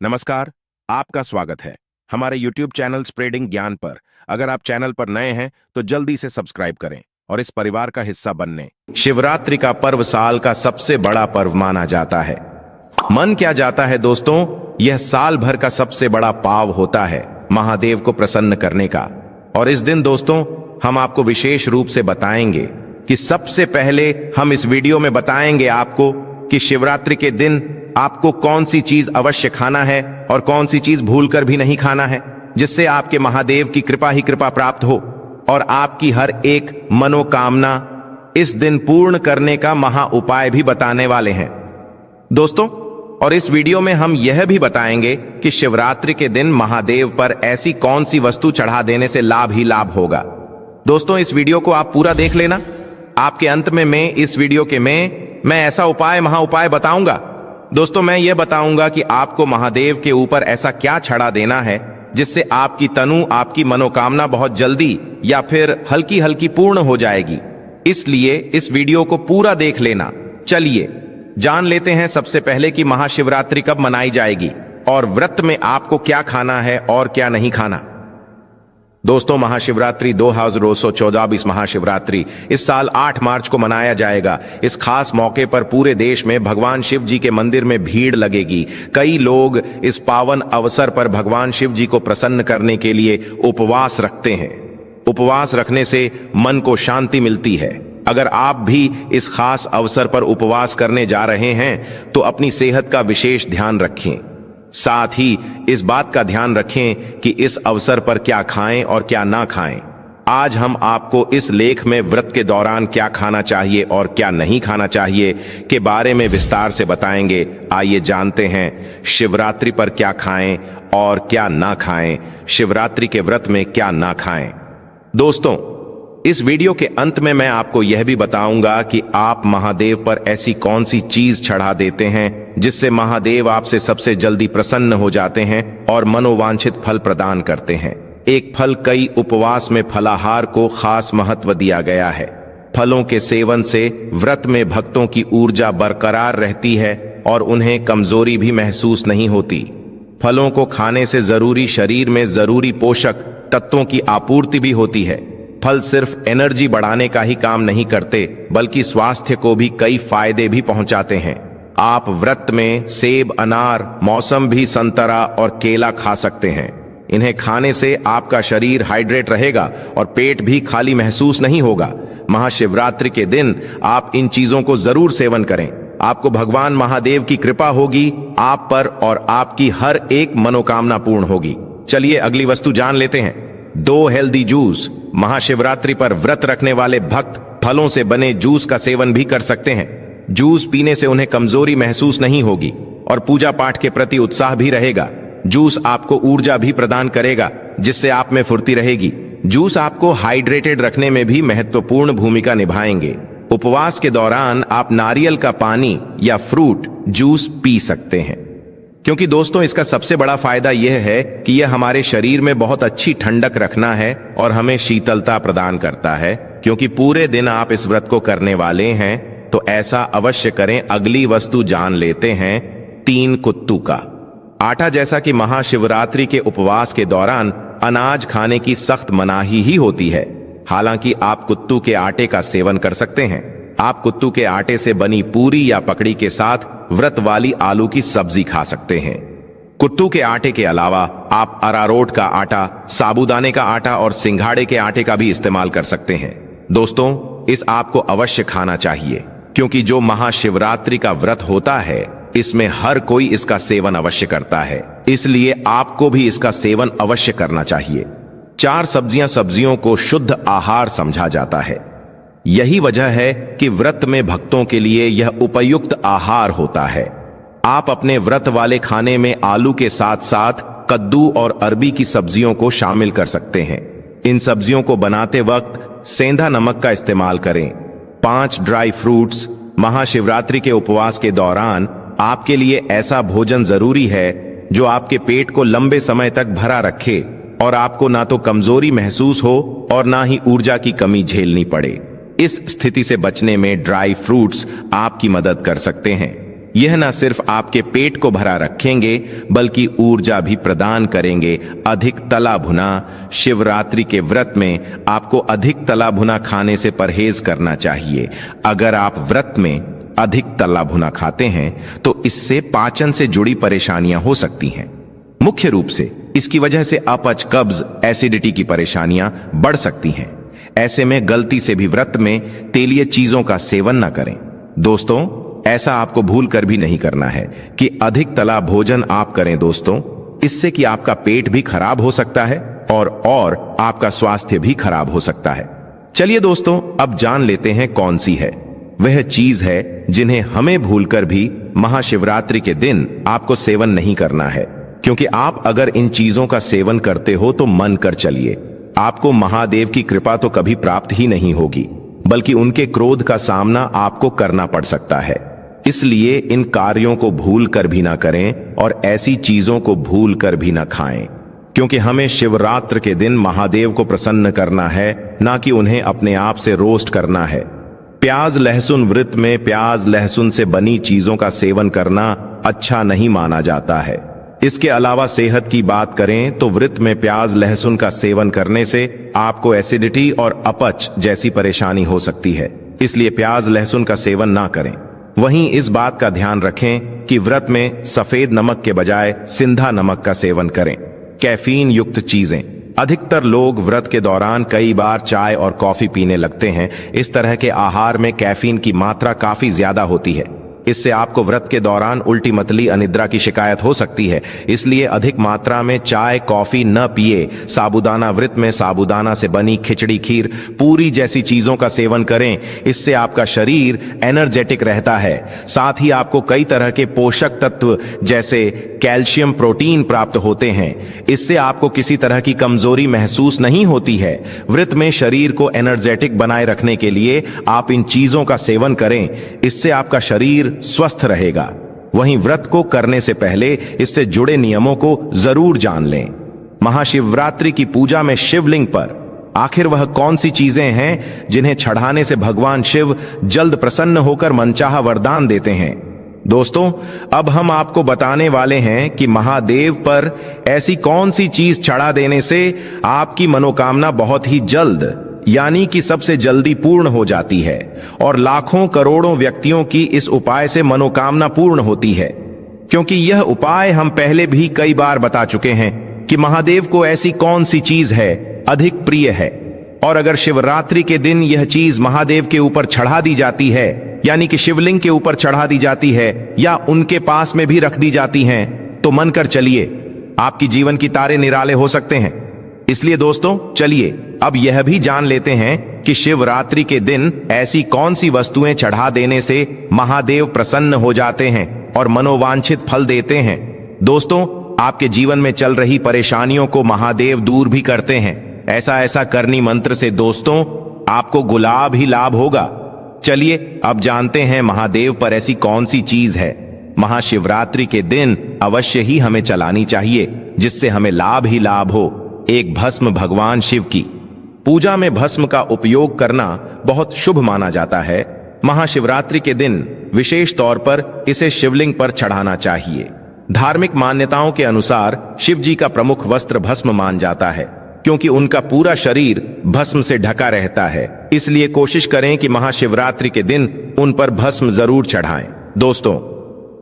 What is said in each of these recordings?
नमस्कार, आपका स्वागत है हमारे YouTube चैनल स्प्रेडिंग ज्ञान पर। अगर आप चैनल पर नए हैं तो जल्दी से सब्सक्राइब करें और इस परिवार का हिस्सा बनने। शिवरात्रि का पर्व साल का सबसे बड़ा पर्व माना जाता है। मन क्या जाता है दोस्तों, यह साल भर का सबसे बड़ा पाव होता है महादेव को प्रसन्न करने का। और इस दिन दोस्तों हम आपको विशेष रूप से बताएंगे कि सबसे पहले हम इस वीडियो में बताएंगे आपको कि शिवरात्रि के दिन आपको कौन सी चीज अवश्य खाना है और कौन सी चीज भूलकर भी नहीं खाना है, जिससे आपके महादेव की कृपा ही कृपा प्राप्त हो और आपकी हर एक मनोकामना इस दिन पूर्ण करने का महा उपाय भी बताने वाले हैं दोस्तों। और इस वीडियो में हम यह भी बताएंगे कि शिवरात्रि के दिन महादेव पर ऐसी कौन सी वस्तु चढ़ा देने से लाभ ही लाभ होगा। दोस्तों इस वीडियो को आप पूरा देख लेना। आपके अंत में मैं इस वीडियो के मैं ऐसा उपाय महा उपाय बताऊंगा। दोस्तों मैं ये बताऊंगा कि आपको महादेव के ऊपर ऐसा क्या चढ़ा देना है जिससे आपकी तनु, आपकी मनोकामना बहुत जल्दी या फिर हल्की हल्की पूर्ण हो जाएगी। इसलिए इस वीडियो को पूरा देख लेना। चलिए जान लेते हैं सबसे पहले कि महाशिवरात्रि कब मनाई जाएगी और व्रत में आपको क्या खाना है और क्या नहीं खाना। दोस्तों महाशिवरात्रि 2224 महाशिवरात्रि इस साल 8 मार्च को मनाया जाएगा। इस खास मौके पर पूरे देश में भगवान शिव जी के मंदिर में भीड़ लगेगी। कई लोग इस पावन अवसर पर भगवान शिव जी को प्रसन्न करने के लिए उपवास रखते हैं। उपवास रखने से मन को शांति मिलती है। अगर आप भी इस खास अवसर पर उपवास करने जा रहे हैं तो अपनी सेहत का विशेष ध्यान रखें। साथ ही इस बात का ध्यान रखें कि इस अवसर पर क्या खाएं और क्या ना खाएं। आज हम आपको इस लेख में व्रत के दौरान क्या खाना चाहिए और क्या नहीं खाना चाहिए के बारे में विस्तार से बताएंगे। आइए जानते हैं शिवरात्रि पर क्या खाएं और क्या ना खाएं, शिवरात्रि के व्रत में क्या ना खाएं। दोस्तों इस वीडियो के अंत में मैं आपको यह भी बताऊंगा कि आप महादेव पर ऐसी कौन सी चीज चढ़ा देते हैं जिससे महादेव आपसे सबसे जल्दी प्रसन्न हो जाते हैं और मनोवांछित फल प्रदान करते हैं। एक फल कई उपवास में फलाहार को खास महत्व दिया गया है। फलों के सेवन से व्रत में भक्तों की ऊर्जा बरकरार रहती है और उन्हें कमजोरी भी महसूस नहीं होती। फलों को खाने से जरूरी शरीर में जरूरी पोषक तत्वों की आपूर्ति भी होती है। फल सिर्फ एनर्जी बढ़ाने का ही काम नहीं करते बल्कि स्वास्थ्य को भी कई फायदे भी पहुंचाते हैं। आप व्रत में सेब, अनार, मौसम्बी, संतरा और केला खा सकते हैं। इन्हें खाने से आपका शरीर हाइड्रेट रहेगा और पेट भी खाली महसूस नहीं होगा। महाशिवरात्रि के दिन आप इन चीजों को जरूर सेवन करें। आपको भगवान महादेव की कृपा होगी आप पर और आपकी हर एक मनोकामना पूर्ण होगी। चलिए अगली वस्तु जान लेते हैं। 2 हेल्दी जूस। महाशिवरात्रि पर व्रत रखने वाले भक्त फलों से बने जूस का सेवन भी कर सकते हैं। जूस पीने से उन्हें कमजोरी महसूस नहीं होगी और पूजा पाठ के प्रति उत्साह भी रहेगा। जूस आपको ऊर्जा भी प्रदान करेगा जिससे आप में फुर्ती रहेगी। जूस आपको हाइड्रेटेड रखने में भी महत्वपूर्ण भूमिका निभाएंगे। उपवास के दौरान आप नारियल का पानी या फ्रूट जूस पी सकते हैं क्योंकि दोस्तों इसका सबसे बड़ा फायदा यह है कि यह हमारे शरीर में बहुत अच्छी ठंडक रखना है और हमें शीतलता प्रदान करता है। क्योंकि पूरे दिन आप इस व्रत को करने वाले हैं तो ऐसा अवश्य करें। अगली वस्तु जान लेते हैं 3 कुत्तू का आटा। जैसा कि महाशिवरात्रि के उपवास के दौरान अनाज खाने की सख्त मनाही ही होती है, हालांकि आप कुत्तू के आटे का सेवन कर सकते हैं। आप कुत्तू के आटे से बनी पूरी या पकड़ी के साथ व्रत वाली आलू की सब्जी खा सकते हैं। कुट्टू के आटे के अलावा आप अरारोट का आटा, साबूदाने का आटा और सिंघाड़े के आटे का भी इस्तेमाल कर सकते हैं। दोस्तों इस आपको अवश्य खाना चाहिए क्योंकि जो महाशिवरात्रि का व्रत होता है इसमें हर कोई इसका सेवन अवश्य करता है, इसलिए आपको भी इसका सेवन अवश्य करना चाहिए। 4 सब्जियों को शुद्ध आहार समझा जाता है। यही वजह है कि व्रत में भक्तों के लिए यह उपयुक्त आहार होता है। आप अपने व्रत वाले खाने में आलू के साथ साथ कद्दू और अरबी की सब्जियों को शामिल कर सकते हैं। इन सब्जियों को बनाते वक्त सेंधा नमक का इस्तेमाल करें। 5 ड्राई फ्रूट्स। महाशिवरात्रि के उपवास के दौरान आपके लिए ऐसा भोजन जरूरी है जो आपके पेट को लंबे समय तक भरा रखे और आपको ना तो कमजोरी महसूस हो और ना ही ऊर्जा की कमी झेलनी पड़े। इस स्थिति से बचने में ड्राई फ्रूट्स आपकी मदद कर सकते हैं। यह न सिर्फ आपके पेट को भरा रखेंगे बल्कि ऊर्जा भी प्रदान करेंगे। अधिक तला भुना। शिवरात्रि के व्रत में आपको अधिक तला भुना खाने से परहेज करना चाहिए। अगर आप व्रत में अधिक तला भुना खाते हैं तो इससे पाचन से जुड़ी परेशानियां हो सकती हैं। मुख्य रूप से इसकी वजह से अपच, कब्ज, एसिडिटी की परेशानियां बढ़ सकती हैं। ऐसे में गलती से भी व्रत में तेलीय चीजों का सेवन न करें। दोस्तों, ऐसा आपको भूल कर भी नहीं करना है कि अधिक तला भोजन आप करें दोस्तों। इससे कि आपका पेट भी खराब हो सकता है और आपका स्वास्थ्य भी खराब हो सकता है। चलिए दोस्तों, अब जान लेते हैं कौन सी है वह चीज है जिन्हें हमें भूलकर भी महाशिवरात्रि के दिन आपको सेवन नहीं करना है। क्योंकि आप अगर इन चीजों का सेवन करते हो तो मन कर चलिए, आपको महादेव की कृपा तो कभी प्राप्त ही नहीं होगी, बल्कि उनके क्रोध का सामना आपको करना पड़ सकता है। इसलिए इन कार्यों को भूल कर भी ना करें और ऐसी चीजों को भूल कर भी ना खाएं। क्योंकि हमें शिवरात्रि के दिन महादेव को प्रसन्न करना है, ना कि उन्हें अपने आप से रोस्ट करना है। प्याज लहसुन व्रत में प्याज लहसुन से बनी चीजों का सेवन करना अच्छा नहीं माना जाता है। इसके अलावा सेहत की बात करें तो व्रत में प्याज लहसुन का सेवन करने से आपको एसिडिटी और अपच जैसी परेशानी हो सकती है। इसलिए प्याज लहसुन का सेवन ना करें। वहीं इस बात का ध्यान रखें कि व्रत में सफेद नमक के बजाय सिंधा नमक का सेवन करें। कैफीन युक्त चीजें। अधिकतर लोग व्रत के दौरान कई बार चाय और कॉफी पीने लगते हैं। इस तरह के आहार में कैफीन की मात्रा काफी ज्यादा होती है। इससे आपको व्रत के दौरान उल्टी मतली अनिद्रा की शिकायत हो सकती है। इसलिए अधिक मात्रा में चाय कॉफी न पिए। साबूदाना व्रत में साबूदाना से बनी खिचड़ी, खीर, पूरी जैसी चीजों का सेवन करें। इससे आपका शरीर एनर्जेटिक रहता है। साथ ही आपको कई तरह के पोषक तत्व जैसे कैल्शियम, प्रोटीन प्राप्त होते हैं। इससे आपको किसी तरह की कमजोरी महसूस नहीं होती है। व्रत में शरीर को एनर्जेटिक बनाए रखने के लिए आप इन चीजों का सेवन करें। इससे आपका शरीर स्वस्थ रहेगा। वहीं व्रत को करने से पहले इससे जुड़े नियमों को जरूर जान लें। महाशिवरात्रि की पूजा में शिवलिंग पर आखिर वह कौन सी चीजें हैं जिन्हें चढ़ाने से भगवान शिव जल्द प्रसन्न होकर मनचाहा वरदान देते हैं? दोस्तों, अब हम आपको बताने वाले हैं कि महादेव पर ऐसी कौन सी चीज चढ़ा देने से आपकी मनोकामना बहुत ही जल्द, यानी कि सबसे जल्दी पूर्ण हो जाती है और लाखों करोड़ों व्यक्तियों की इस उपाय से मनोकामना पूर्ण होती है। क्योंकि यह उपाय हम पहले भी कई बार बता चुके हैं कि महादेव को ऐसी कौन सी चीज है अधिक प्रिय है, और अगर शिवरात्रि के दिन यह चीज महादेव के ऊपर चढ़ा दी जाती है, यानी कि शिवलिंग के ऊपर चढ़ा दी जाती है या उनके पास में भी रख दी जाती हैं, तो मन कर चलिए आपकी जीवन की तारे निराले हो सकते हैं। इसलिए दोस्तों, चलिए अब यह भी जान लेते हैं कि शिवरात्रि के दिन ऐसी कौन सी वस्तुएं चढ़ा देने से महादेव प्रसन्न हो जाते हैं और मनोवांछित फल देते हैं। दोस्तों, आपके जीवन में चल रही परेशानियों को महादेव दूर भी करते हैं। ऐसा करनी मंत्र से दोस्तों आपको गुलाब ही लाभ होगा। चलिए अब जानते हैं महादेव पर ऐसी कौन सी चीज है महाशिवरात्रि के दिन अवश्य ही हमें चलानी चाहिए, जिससे हमें लाभ ही लाभ हो। एक भस्म। भगवान शिव की पूजा में भस्म का उपयोग करना बहुत शुभ माना जाता है। महाशिवरात्रि के दिन विशेष तौर पर इसे शिवलिंग पर चढ़ाना चाहिए। धार्मिक मान्यताओं के अनुसार शिव जी का प्रमुख वस्त्र भस्म मान जाता है, क्योंकि उनका पूरा शरीर भस्म से ढका रहता है। इसलिए कोशिश करें कि महाशिवरात्रि के दिन उन पर भस्म जरूर चढ़ाएं। दोस्तों,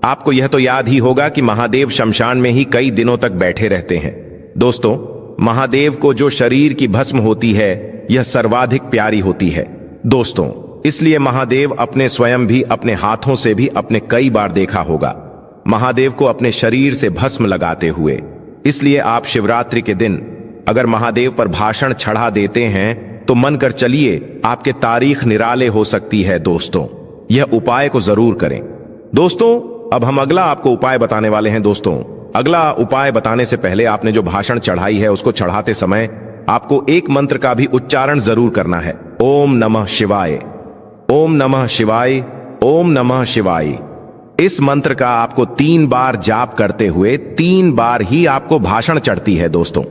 आपको यह तो याद ही होगा कि महादेव शमशान में ही कई दिनों तक बैठे रहते हैं। दोस्तों, महादेव को जो शरीर की भस्म होती है यह सर्वाधिक प्यारी होती है। दोस्तों, इसलिए महादेव अपने स्वयं भी अपने हाथों से भी अपने कई बार देखा होगा महादेव को अपने शरीर से भस्म लगाते हुए। इसलिए आप शिवरात्रि के दिन अगर महादेव पर भाषण चढ़ा देते हैं तो मन कर चलिए आपके तारीख निराले हो सकती है। दोस्तों, यह उपाय को जरूर करें। दोस्तों, अब हम अगला आपको उपाय बताने वाले हैं। दोस्तों, अगला उपाय बताने से पहले आपने जो भाषण चढ़ाई है उसको चढ़ाते समय आपको एक मंत्र का भी उच्चारण जरूर करना है। ओम नमः शिवाय, ओम नमः शिवाय, ओम नमः शिवाय। इस मंत्र का आपको 3 बार जाप करते हुए 3 बार ही आपको भाषण चढ़ती है। दोस्तों,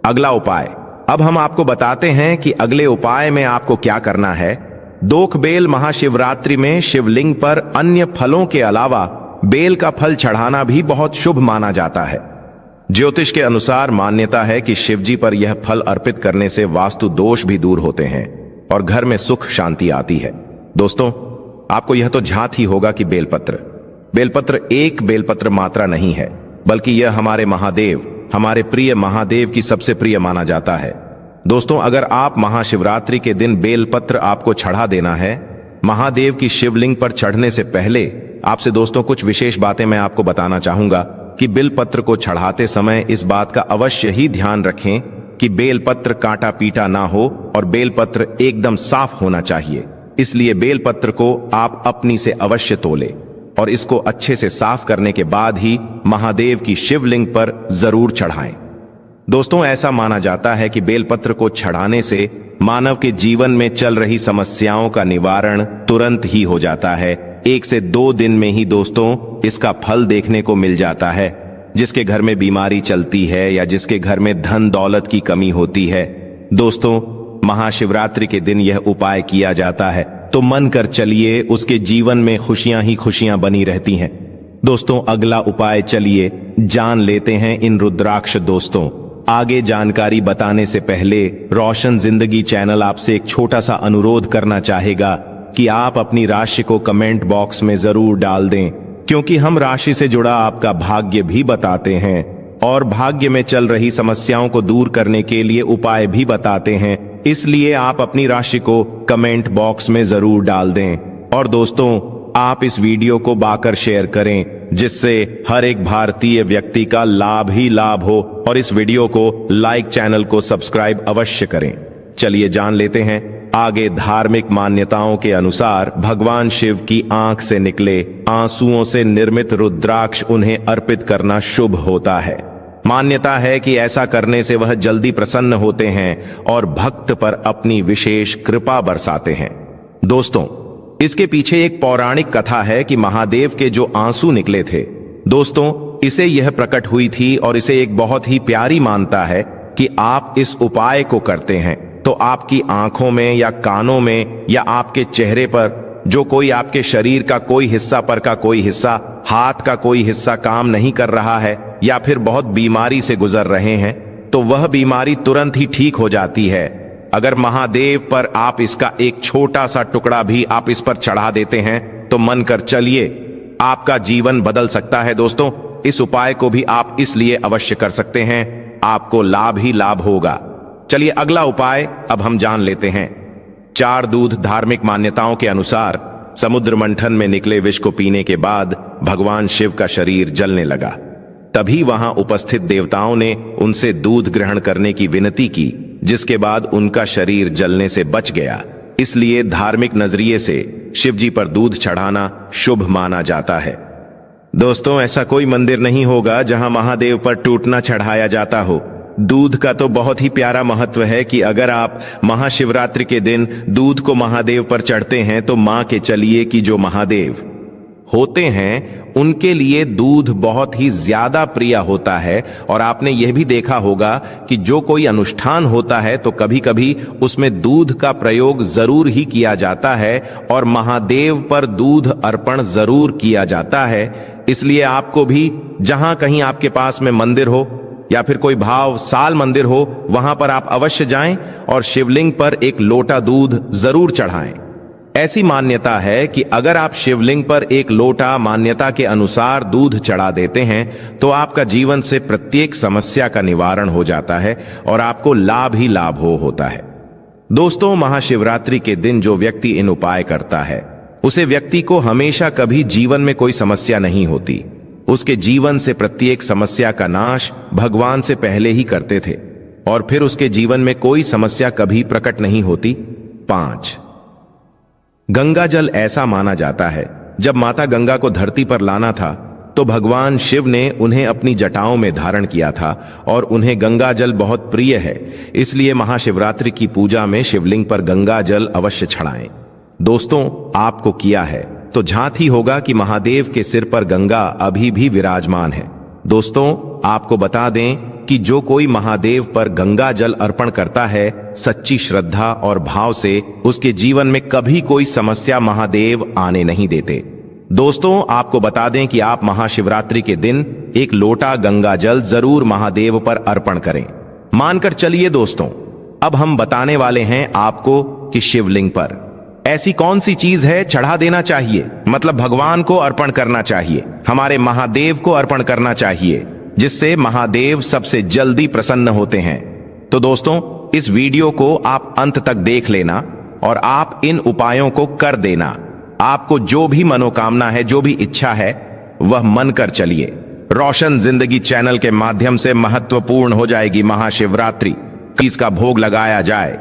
अगला उपाय अब हम आपको बताते हैं कि अगले उपाय में आपको क्या करना है। दोख बेल महाशिवरात्रि में शिवलिंग पर अन्य फलों के अलावा बेल का फल चढ़ाना भी बहुत शुभ माना जाता है। ज्योतिष के अनुसार मान्यता है कि शिवजी पर यह फल अर्पित करने से वास्तु दोष भी दूर होते हैं और घर में सुख शांति आती है। दोस्तों, आपको यह तो ज्ञात ही होगा कि बेलपत्र एक बेलपत्र मात्रा नहीं है, बल्कि यह हमारे महादेव, हमारे प्रिय महादेव की सबसे प्रिय माना जाता है। दोस्तों, अगर आप महाशिवरात्रि के दिन बेलपत्र आपको चढ़ा देना है, महादेव की शिवलिंग पर चढ़ने से पहले आपसे दोस्तों कुछ विशेष बातें मैं आपको बताना चाहूंगा कि बेलपत्र को चढ़ाते समय इस बात का अवश्य ही ध्यान रखें कि बेलपत्र कांटा पीटा ना हो और बेलपत्र एकदम साफ होना चाहिए। इसलिए बेलपत्र को आप अपनी से अवश्य तोलें और इसको अच्छे से साफ करने के बाद ही महादेव की शिवलिंग पर जरूर चढ़ाएं। दोस्तों, ऐसा माना जाता है कि बेलपत्र को चढ़ाने से मानव के जीवन में चल रही समस्याओं का निवारण तुरंत ही हो जाता है। 1 से 2 दिन में ही दोस्तों इसका फल देखने को मिल जाता है। जिसके घर में बीमारी चलती है या जिसके घर में धन दौलत की कमी होती है, दोस्तों महाशिवरात्रि के दिन यह उपाय किया जाता है तो मन कर चलिए, उसके जीवन में खुशियां ही खुशियां बनी रहती हैं। दोस्तों, अगला उपाय चलिए जान लेते हैं इन रुद्राक्ष। दोस्तों, आगे जानकारी बताने से पहले रोशन जिंदगी चैनल आपसे एक छोटा सा अनुरोध करना चाहेगा कि आप अपनी राशि को कमेंट बॉक्स में जरूर डाल दें, क्योंकि हम राशि से जुड़ा आपका भाग्य भी बताते हैं और भाग्य में चल रही समस्याओं को दूर करने के लिए उपाय भी बताते हैं। इसलिए आप अपनी राशि को कमेंट बॉक्स में जरूर डाल दें और दोस्तों आप इस वीडियो को बाकर शेयर करें, जिससे हर एक भारतीय व्यक्ति का लाभ ही लाभ हो, और इस वीडियो को लाइक, चैनल को सब्सक्राइब अवश्य करें। चलिए जान लेते हैं आगे। धार्मिक मान्यताओं के अनुसार भगवान शिव की आंख से निकले आंसुओं से निर्मित रुद्राक्ष उन्हें अर्पित करना शुभ होता है। मान्यता है कि ऐसा करने से वह जल्दी प्रसन्न होते हैं और भक्त पर अपनी विशेष कृपा बरसाते हैं। दोस्तों, इसके पीछे एक पौराणिक कथा है कि महादेव के जो आंसू निकले थे, दोस्तों इसे यह प्रकट हुई थी और इसे एक बहुत ही प्यारी मानता है कि आप इस उपाय को करते हैं तो आपकी आंखों में या कानों में या आपके चेहरे पर जो कोई आपके शरीर का कोई हिस्सा पर का कोई हिस्सा, हाथ का कोई हिस्सा काम नहीं कर रहा है या फिर बहुत बीमारी से गुजर रहे हैं, तो वह बीमारी तुरंत ही ठीक हो जाती है। अगर महादेव पर आप इसका एक छोटा सा टुकड़ा भी आप इस पर चढ़ा देते हैं तो मन कर चलिए आपका जीवन बदल सकता है। दोस्तों, इस उपाय को भी आप इसलिए अवश्य कर सकते हैं, आपको लाभ ही लाभ होगा। चलिए अगला उपाय अब हम जान लेते हैं। 4 दूध। धार्मिक मान्यताओं के अनुसार समुद्र मंथन में निकले विष को पीने के बाद भगवान शिव का शरीर जलने लगा। तभी वहां उपस्थित देवताओं ने उनसे दूध ग्रहण करने की विनती की, जिसके बाद उनका शरीर जलने से बच गया। इसलिए धार्मिक नजरिए से शिवजी पर दूध चढ़ाना शुभ माना जाता है। दोस्तों, ऐसा कोई मंदिर नहीं होगा जहां महादेव पर टूटना चढ़ाया जाता हो। दूध का तो बहुत ही प्यारा महत्व है कि अगर आप महाशिवरात्रि के दिन दूध को महादेव पर चढ़ते हैं तो मान के चलिए कि जो महादेव होते हैं उनके लिए दूध बहुत ही ज्यादा प्रिय होता है। और आपने यह भी देखा होगा कि जो कोई अनुष्ठान होता है तो कभी कभी उसमें दूध का प्रयोग जरूर ही किया जाता है और महादेव पर दूध अर्पण जरूर किया जाता है। इसलिए आपको भी जहां कहीं आपके पास में मंदिर हो या फिर कोई भावशाल मंदिर हो, वहां पर आप अवश्य जाएं और शिवलिंग पर एक लोटा दूध जरूर चढ़ाएं। ऐसी मान्यता है कि अगर आप शिवलिंग पर एक लोटा मान्यता के अनुसार दूध चढ़ा देते हैं तो आपका जीवन से प्रत्येक समस्या का निवारण हो जाता है और आपको लाभ ही लाभ होता है। दोस्तों, महाशिवरात्रि के दिन जो व्यक्ति इन उपाय करता है उसे व्यक्ति को हमेशा कभी जीवन में कोई समस्या नहीं होती। उसके जीवन से प्रत्येक समस्या का नाश भगवान से पहले ही करते थे और फिर उसके जीवन में कोई समस्या कभी प्रकट नहीं होती। 5 गंगा जल। ऐसा माना जाता है जब माता गंगा को धरती पर लाना था तो भगवान शिव ने उन्हें अपनी जटाओं में धारण किया था और उन्हें गंगा जल बहुत प्रिय है। इसलिए महाशिवरात्रि की पूजा में शिवलिंग पर गंगा जल अवश्य चढ़ाएं। दोस्तों, आपको किया है तो झांत ही होगा कि महादेव के सिर पर गंगा अभी भी विराजमान है। दोस्तों, आपको बता दें कि जो कोई महादेव पर गंगा जल अर्पण करता है सच्ची श्रद्धा और भाव से, उसके जीवन में कभी कोई समस्या महादेव आने नहीं देते। दोस्तों, आपको बता दें कि आप महाशिवरात्रि के दिन एक लोटा गंगा जल जरूर महादेव पर अर्पण करें। मानकर चलिए दोस्तों, अब हम बताने वाले हैं आपको कि शिवलिंग पर ऐसी कौन सी चीज है चढ़ा देना चाहिए, मतलब भगवान को अर्पण करना चाहिए, हमारे महादेव को अर्पण करना चाहिए, जिससे महादेव सबसे जल्दी प्रसन्न होते हैं। तो दोस्तों, इस वीडियो को आप अंत तक देख लेना और आप इन उपायों को कर देना। आपको जो भी मनोकामना है, जो भी इच्छा है, वह मन कर चलिए। रोशन जिंदगी चैनल के माध्यम से महत्वपूर्ण हो जाएगी महाशिवरात्रि, इसका भोग लगाया जाए।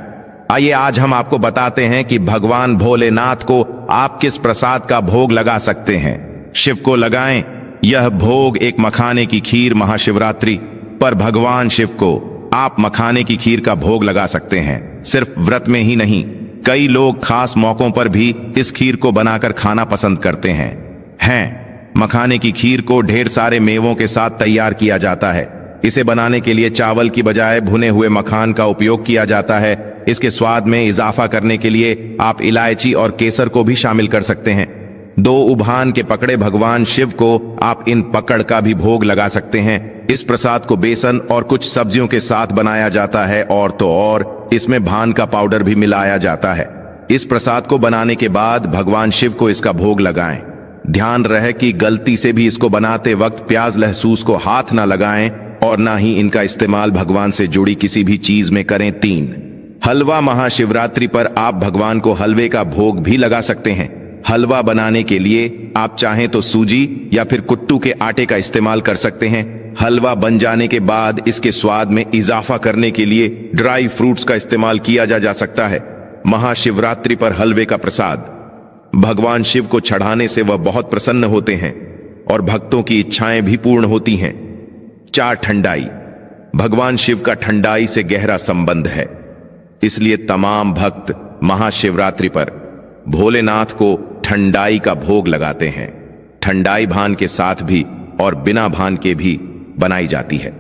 आइए आज हम आपको बताते हैं कि भगवान भोलेनाथ को आप किस प्रसाद का भोग लगा सकते हैं। शिव को लगाएं यह भोग एक मखाने की खीर। महाशिवरात्रि पर भगवान शिव को आप मखाने की खीर का भोग लगा सकते हैं। सिर्फ व्रत में ही नहीं, कई लोग खास मौकों पर भी इस खीर को बनाकर खाना पसंद करते हैं। मखाने की खीर को ढेर सारे मेवों के साथ तैयार किया जाता है। इसे बनाने के लिए चावल की बजाय भुने हुए मखान का उपयोग किया जाता है। इसके स्वाद में इजाफा करने के लिए आप इलायची और केसर को भी शामिल कर सकते हैं। 2 उभान के पकड़े भगवान शिव को आप इन पकड़ का भी भोग लगा सकते हैं। इस प्रसाद को बेसन और कुछ सब्जियों के साथ बनाया जाता है, और तो और इसमें भान का पाउडर भी मिलाया जाता है। इस प्रसाद को बनाने के बाद भगवान शिव को इसका भोग लगाएं। ध्यान रहे कि गलती से भी इसको बनाते वक्त प्याज लहसून को हाथ ना लगाएं और ना ही इनका इस्तेमाल भगवान से जुड़ी किसी भी चीज में करें। 3 हलवा। महाशिवरात्रि पर आप भगवान को हलवे का भोग भी लगा सकते हैं। हलवा बनाने के लिए आप चाहें तो सूजी या फिर कुट्टू के आटे का इस्तेमाल कर सकते हैं। हलवा बन जाने के बाद इसके स्वाद में इजाफा करने के लिए ड्राई फ्रूट्स का इस्तेमाल किया जा सकता है। महाशिवरात्रि पर हलवे का प्रसाद भगवान शिव को चढ़ाने से वह बहुत प्रसन्न होते हैं और भक्तों की इच्छाएं भी पूर्ण होती हैं। 4 ठंडाई। भगवान शिव का ठंडाई से गहरा संबंध है, इसलिए तमाम भक्त महाशिवरात्रि पर भोलेनाथ को ठंडाई का भोग लगाते हैं। ठंडाई भान के साथ भी और बिना भान के भी बनाई जाती है।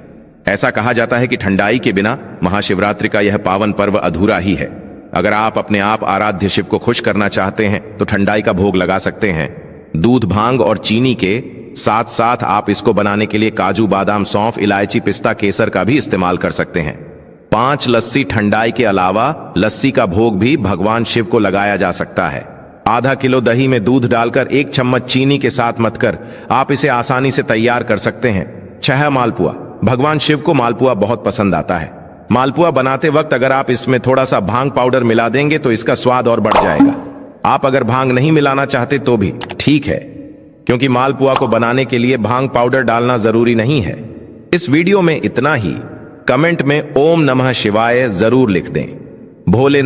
ऐसा कहा जाता है कि ठंडाई के बिना महाशिवरात्रि का यह पावन पर्व अधूरा ही है। अगर आप अपने आप आराध्य शिव को खुश करना चाहते हैं तो ठंडाई का भोग लगा सकते हैं। दूध, भांग और चीनी के साथ साथ आप इसको बनाने के लिए काजू, बादाम, सौंफ, इलायची, पिस्ता, केसर का भी इस्तेमाल कर सकते हैं। 5 लस्सी। ठंडाई के अलावा लस्सी का भोग भी भगवान शिव को लगाया जा सकता है। आधा किलो दही में दूध डालकर 1 चम्मच चीनी के साथ मथकर आप इसे आसानी से तैयार कर सकते हैं। 6 मालपुआ। भगवान शिव को मालपुआ बहुत पसंद आता है। मालपुआ बनाते वक्त अगर आप इसमें थोड़ा सा भांग पाउडर मिला देंगे तो इसका स्वाद और बढ़ जाएगा। आप अगर भांग नहीं मिलाना चाहते तो भी ठीक है, क्योंकि मालपुआ को बनाने के लिए भांग पाउडर डालना जरूरी नहीं है। इस वीडियो में इतना ही। कमेंट में ओम नमः शिवाय जरूर लिख दें। भोले